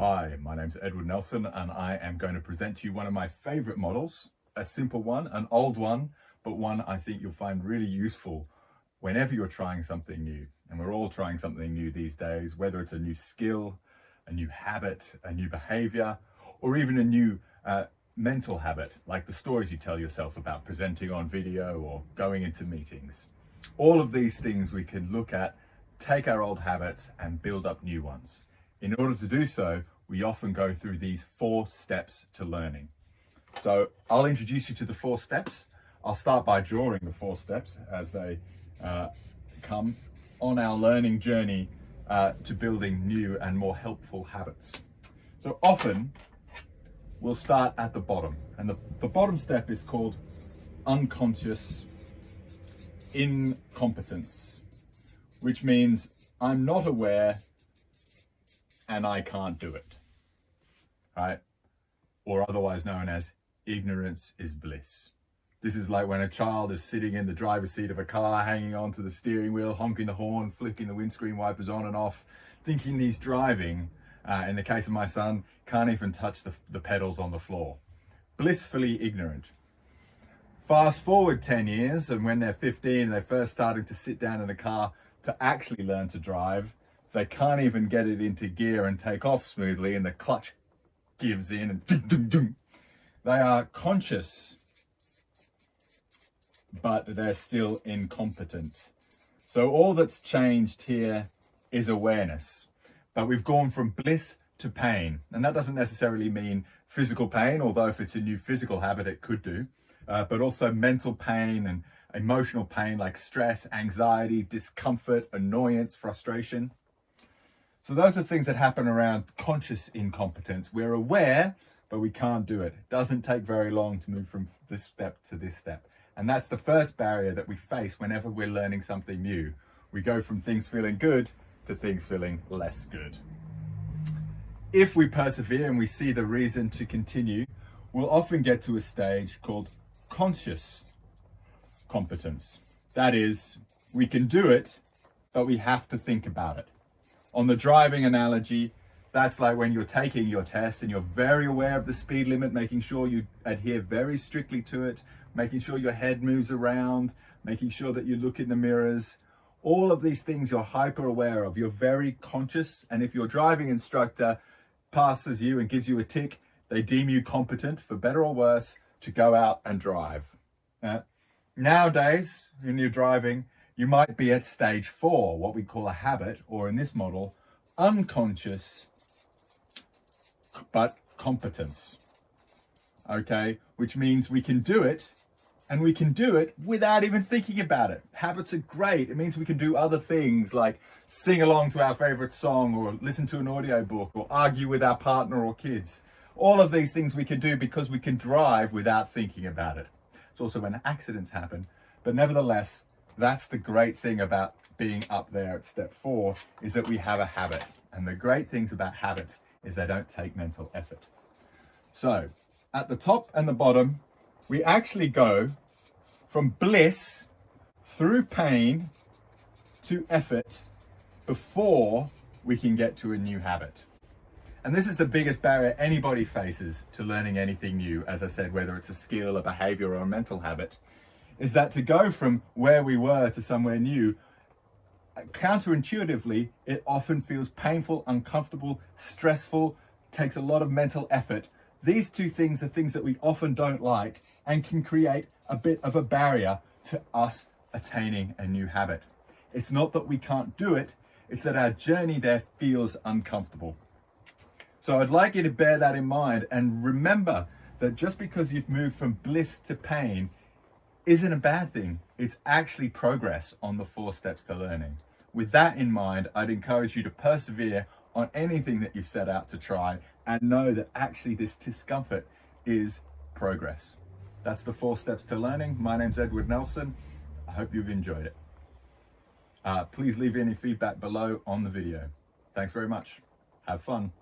Hi, my name's Edward Nelson and I am going to present to you one of my favorite models, a simple one, an old one, but one I think you'll find really useful whenever you're trying something new. And we're all trying something new these days, whether it's a new skill, a new habit, a new behavior, or even a new mental habit, like the stories you tell yourself about presenting on video or going into meetings. All of these things we can look at, take our old habits and build up new ones. In order to do so, we often go through these 4 steps to learning. So I'll introduce you to the 4 steps. I'll start by drawing the 4 steps as they come on our learning journey to building new and more helpful habits. So often we'll start at the bottom, and the bottom step is called unconscious incompetence, which means I'm not aware and I can't do it, right? Or otherwise known as ignorance is bliss. This is like when a child is sitting in the driver's seat of a car, hanging onto the steering wheel, honking the horn, flicking the windscreen wipers on and off, thinking he's driving. In the case of my son, can't even touch the pedals on the floor. Blissfully ignorant. Fast forward 10 years, and when they're 15 and they're first starting to sit down in a car to actually learn to drive, they can't even get it into gear and take off smoothly, and the clutch gives in and ding, ding, ding. They are conscious, but they're still incompetent. So all that's changed here is awareness. But we've gone from bliss to pain. And that doesn't necessarily mean physical pain, although if it's a new physical habit, it could do. But also mental pain and emotional pain like stress, anxiety, discomfort, annoyance, frustration. So those are things that happen around conscious incompetence. We're aware, but we can't do it. It doesn't take very long to move from this step to this step. And that's the first barrier that we face whenever we're learning something new. We go from things feeling good to things feeling less good. If we persevere and we see the reason to continue, we'll often get to a stage called conscious competence. That is, we can do it, but we have to think about it. On the driving analogy, that's like when you're taking your test and you're very aware of the speed limit, making sure you adhere very strictly to it, making sure your head moves around, making sure that you look in the mirrors. All of these things you're hyper aware of, you're very conscious, and if your driving instructor passes you and gives you a tick, they deem you competent, for better or worse, to go out and drive. Nowadays, when you're driving, you might be at stage 4, what we call a habit, or in this model, unconscious but competence. Okay, which means we can do it, and we can do it without even thinking about it. Habits are great. It means we can do other things like sing along to our favorite song, or listen to an audiobook, or argue with our partner or kids. All of these things we can do because we can drive without thinking about it. It's also when accidents happen, but nevertheless, that's the great thing about being up there at step 4, is that we have a habit. And the great things about habits is they don't take mental effort. So at the top and the bottom, we actually go from bliss through pain to effort before we can get to a new habit. And this is the biggest barrier anybody faces to learning anything new, as I said, whether it's a skill, a behavior, or a mental habit, is that to go from where we were to somewhere new, counterintuitively, it often feels painful, uncomfortable, stressful, takes a lot of mental effort. These 2 things are things that we often don't like and can create a bit of a barrier to us attaining a new habit. It's not that we can't do it, it's that our journey there feels uncomfortable. So I'd like you to bear that in mind and remember that just because you've moved from bliss to pain isn't a bad thing. It's actually progress on the 4 steps to learning. With that in mind, I'd encourage you to persevere on anything that you've set out to try and know that actually this discomfort is progress. That's the 4 steps to learning. My name's Edward Nelson. I hope you've enjoyed it. Please leave any feedback below on the video. Thanks very much. Have fun.